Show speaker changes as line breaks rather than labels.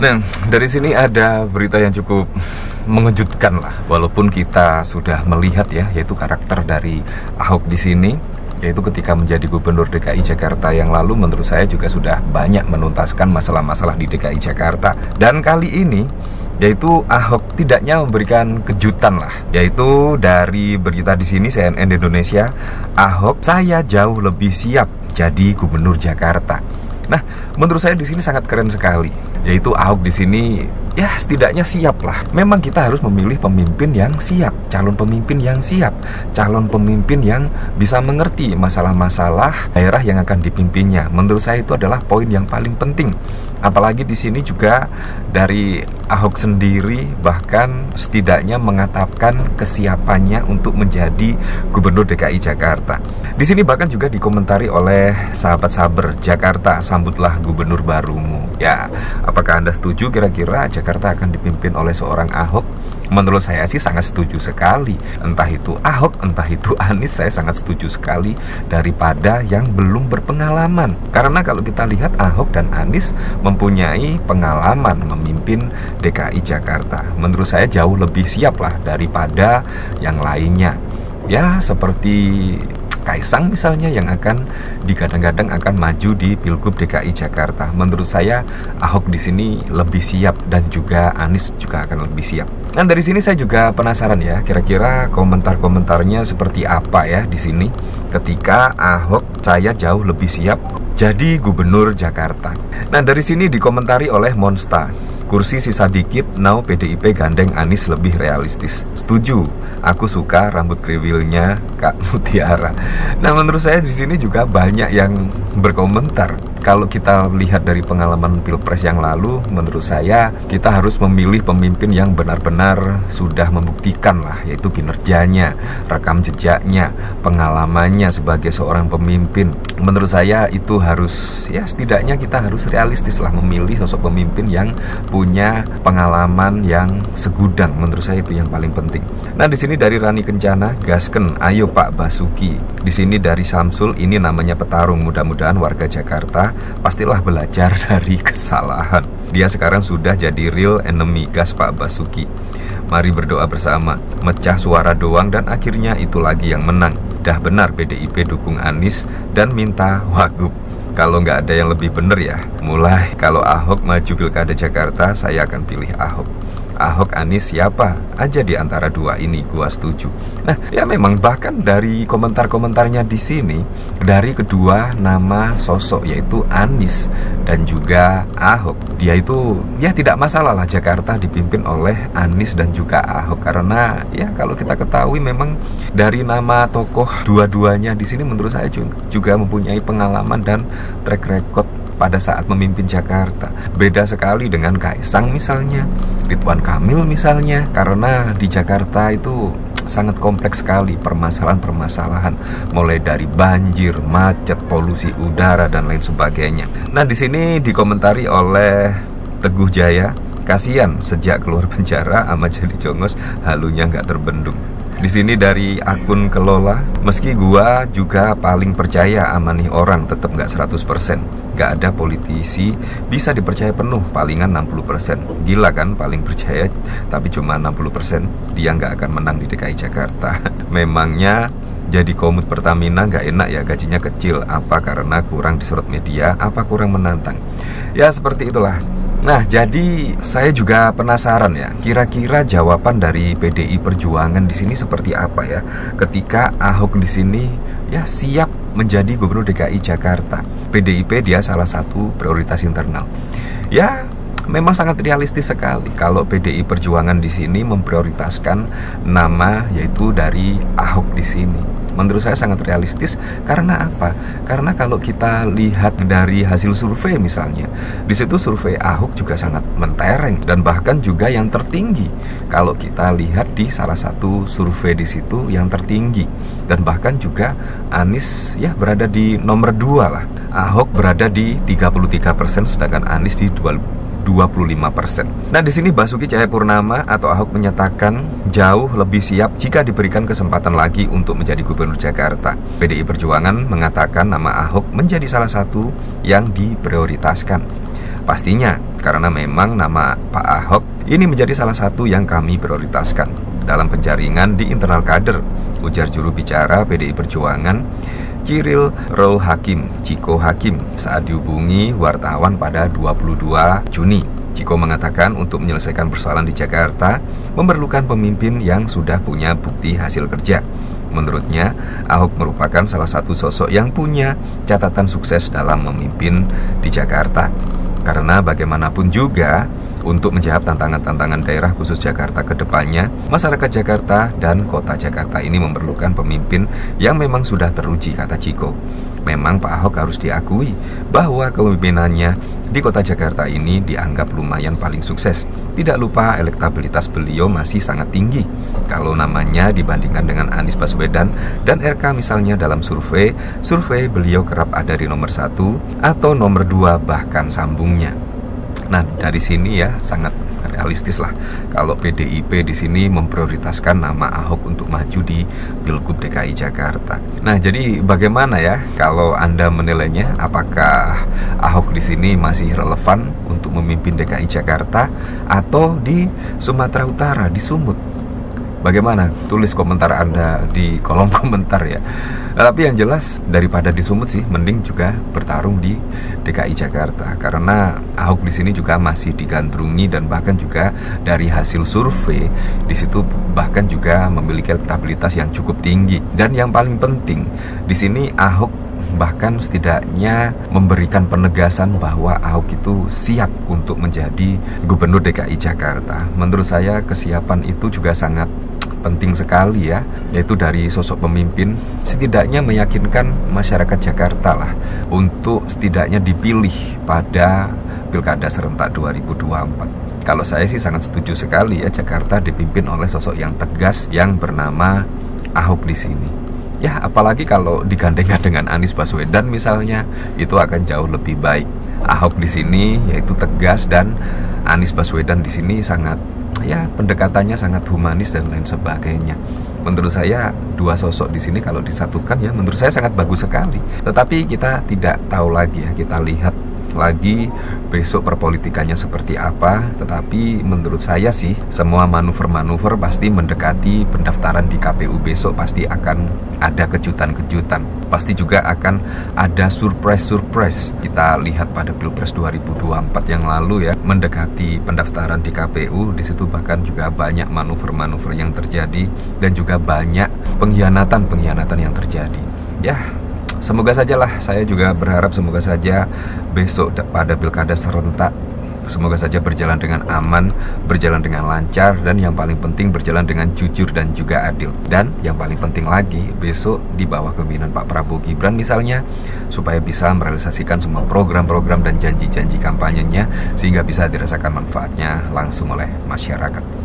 Nah, dari sini ada berita yang cukup mengejutkan lah. Walaupun kita sudah melihat ya, yaitu karakter dari Ahok di sini, yaitu ketika menjadi gubernur DKI Jakarta yang lalu, menurut saya juga sudah banyak menuntaskan masalah-masalah di DKI Jakarta. Dan kali ini, yaitu Ahok tidaknya memberikan kejutan lah, yaitu dari berita di sini CNN Indonesia, Ahok, saya jauh lebih siap jadi gubernur Jakarta. Nah, menurut saya di sini sangat keren sekali, yaitu Ahok di sini ya setidaknya siap lah. Memang kita harus memilih pemimpin yang siap, calon pemimpin yang siap, calon pemimpin yang bisa mengerti masalah-masalah daerah yang akan dipimpinnya. Menurut saya itu adalah poin yang paling penting. Apalagi di sini juga dari Ahok sendiri bahkan setidaknya mengatakan kesiapannya untuk menjadi gubernur DKI Jakarta. Di sini bahkan juga dikomentari oleh sahabat Saber, Jakarta sambutlah gubernur barumu. Ya, apakah Anda setuju kira-kira Jakarta akan dipimpin oleh seorang Ahok? Menurut saya sih sangat setuju sekali. Entah itu Ahok, entah itu Anies, saya sangat setuju sekali daripada yang belum berpengalaman. Karena kalau kita lihat Ahok dan Anies mempunyai pengalaman memimpin DKI Jakarta. Menurut saya jauh lebih siap lah daripada yang lainnya. Ya, seperti Kaisang misalnya yang akan digadang-gadang akan maju di Pilgub DKI Jakarta. Menurut saya Ahok di sini lebih siap dan juga Anies juga akan lebih siap. Nah, dari sini saya juga penasaran ya, kira-kira komentar-komentarnya seperti apa ya di sini ketika Ahok saya jauh lebih siap jadi gubernur Jakarta. Nah, dari sini dikomentari oleh Monsta. Kursi sisa dikit, now PDIP gandeng Anies lebih realistis. Setuju, aku suka rambut kriwilnya Kak Mutiara. Nah, menurut saya di sini juga banyak yang berkomentar. Kalau kita lihat dari pengalaman Pilpres yang lalu, menurut saya kita harus memilih pemimpin yang benar-benar sudah membuktikan lah, yaitu kinerjanya, rekam jejaknya, pengalamannya sebagai seorang pemimpin. Menurut saya itu harus, ya setidaknya kita harus realistis lah memilih sosok pemimpin yang punya pengalaman yang segudang. Menurut saya itu yang paling penting. Nah, di sini dari Rani Kencana, gasken, ayo Pak Basuki. Di sini dari Samsul, ini namanya petarung. Mudah-mudahan warga Jakarta pastilah belajar dari kesalahan. Dia sekarang sudah jadi real enemy, gas Pak Basuki. Mari berdoa bersama, mecah suara doang dan akhirnya itu lagi yang menang. Dah benar PDIP dukung Anies dan minta Wagub. Kalau nggak ada yang lebih bener ya, mulai kalau Ahok maju Pilkada Jakarta, saya akan pilih Ahok. Ahok, Anies, siapa aja di antara dua ini, gua setuju. Nah, ya memang bahkan dari komentar-komentarnya di sini, dari kedua nama sosok yaitu Anies dan juga Ahok, dia itu ya tidak masalah lah Jakarta dipimpin oleh Anies dan juga Ahok. Karena ya kalau kita ketahui memang dari nama tokoh dua-duanya di sini menurut saya juga mempunyai pengalaman dan track record pada saat memimpin Jakarta. Beda sekali dengan Kaisang misalnya, Ridwan Kamil misalnya, karena di Jakarta itu sangat kompleks sekali permasalahan-permasalahan, mulai dari banjir, macet, polusi udara dan lain sebagainya. Nah, di sini dikomentari oleh Teguh Jaya, kasihan sejak keluar penjara Ahmad Jadi Jongos halunya nggak terbendung. Di sini dari akun Kelola, meski gua juga paling percaya sama nih orang, tetap nggak 100%. Nggak ada politisi bisa dipercaya penuh, palingan 60%. Gila kan, paling percaya tapi cuma 60%. Dia nggak akan menang di DKI Jakarta. Memangnya jadi komut Pertamina nggak enak ya, gajinya kecil. Apa karena kurang disorot media, apa kurang menantang? Ya seperti itulah. Nah, jadi saya juga penasaran ya, kira-kira jawaban dari PDI Perjuangan di sini seperti apa ya, ketika Ahok di sini ya siap menjadi gubernur DKI Jakarta. PDIP dia salah satu prioritas internal. Ya, memang sangat realistis sekali kalau PDI Perjuangan di sini memprioritaskan nama yaitu dari Ahok di sini. Menurut saya sangat realistis. Karena apa? Karena kalau kita lihat dari hasil survei misalnya, di situ survei Ahok juga sangat mentereng dan bahkan juga yang tertinggi. Kalau kita lihat di salah satu survei di situ yang tertinggi, dan bahkan juga Anies ya berada di nomor 2 lah. Ahok berada di 33%, sedangkan Anies di 25%. Nah, di sini Basuki Cahayapurnama atau Ahok menyatakan jauh lebih siap jika diberikan kesempatan lagi untuk menjadi gubernur Jakarta. PDI Perjuangan mengatakan nama Ahok menjadi salah satu yang diprioritaskan. Pastinya, karena memang nama Pak Ahok ini menjadi salah satu yang kami prioritaskan dalam penjaringan di internal kader, ujar juru bicara PDI Perjuangan Cyril Raul Hakim, Ciko Hakim, saat dihubungi wartawan pada 22 Juni. Ciko mengatakan untuk menyelesaikan persoalan di Jakarta memerlukan pemimpin yang sudah punya bukti hasil kerja. Menurutnya, Ahok merupakan salah satu sosok yang punya catatan sukses dalam memimpin di Jakarta. Karena bagaimanapun juga, untuk menjawab tantangan-tantangan daerah khusus Jakarta ke depannya, masyarakat Jakarta dan kota Jakarta ini memerlukan pemimpin yang memang sudah teruji, kata Ciko. Memang Pak Ahok harus diakui bahwa kepemimpinannya di kota Jakarta ini dianggap lumayan paling sukses. Tidak lupa elektabilitas beliau masih sangat tinggi kalau namanya dibandingkan dengan Anies Baswedan dan RK misalnya dalam survei beliau kerap ada di nomor 1 atau nomor 2 bahkan sambungnya. Nah, dari sini ya sangat realistis lah kalau PDIP di sini memprioritaskan nama Ahok untuk maju di Pilgub DKI Jakarta. Nah, jadi bagaimana ya kalau Anda menilainya? Apakah Ahok di sini masih relevan untuk memimpin DKI Jakarta atau di Sumatera Utara, di Sumut? Bagaimana? Tulis komentar Anda di kolom komentar ya. Tapi yang jelas daripada di Sumut sih, mending juga bertarung di DKI Jakarta karena Ahok di sini juga masih digandrungi dan bahkan juga dari hasil survei di situ bahkan juga memiliki elektabilitas yang cukup tinggi. Dan yang paling penting di sini Ahok bahkan setidaknya memberikan penegasan bahwa Ahok itu siap untuk menjadi gubernur DKI Jakarta. Menurut saya kesiapan itu juga sangat penting sekali ya, yaitu dari sosok pemimpin setidaknya meyakinkan masyarakat Jakarta lah untuk setidaknya dipilih pada Pilkada serentak 2024. Kalau saya sih sangat setuju sekali ya Jakarta dipimpin oleh sosok yang tegas yang bernama Ahok di sini. Ya, apalagi kalau digandengkan dengan Anies Baswedan misalnya, itu akan jauh lebih baik. Ahok di sini yaitu tegas dan Anies Baswedan di sini sangat ya pendekatannya sangat humanis dan lain sebagainya. Menurut saya dua sosok di sini kalau disatukan ya menurut saya sangat bagus sekali. Tetapi kita tidak tahu lagi ya, kita lihat lagi besok perpolitikannya seperti apa. Tetapi menurut saya sih semua manuver-manuver pasti mendekati pendaftaran di KPU besok pasti akan ada kejutan-kejutan. Pasti juga akan ada surprise-surprise. Kita lihat pada Pilpres 2024 yang lalu ya, mendekati pendaftaran di KPU, di situ bahkan juga banyak manuver-manuver yang terjadi dan juga banyak pengkhianatan yang terjadi. Ya, semoga sajalah, saya juga berharap semoga saja besok pada Pilkada serentak semoga saja berjalan dengan aman, berjalan dengan lancar, dan yang paling penting berjalan dengan jujur dan juga adil. Dan yang paling penting lagi, besok di bawah kepemimpinan Pak Prabowo Gibran misalnya, supaya bisa merealisasikan semua program-program dan janji-janji kampanyenya, sehingga bisa dirasakan manfaatnya langsung oleh masyarakat.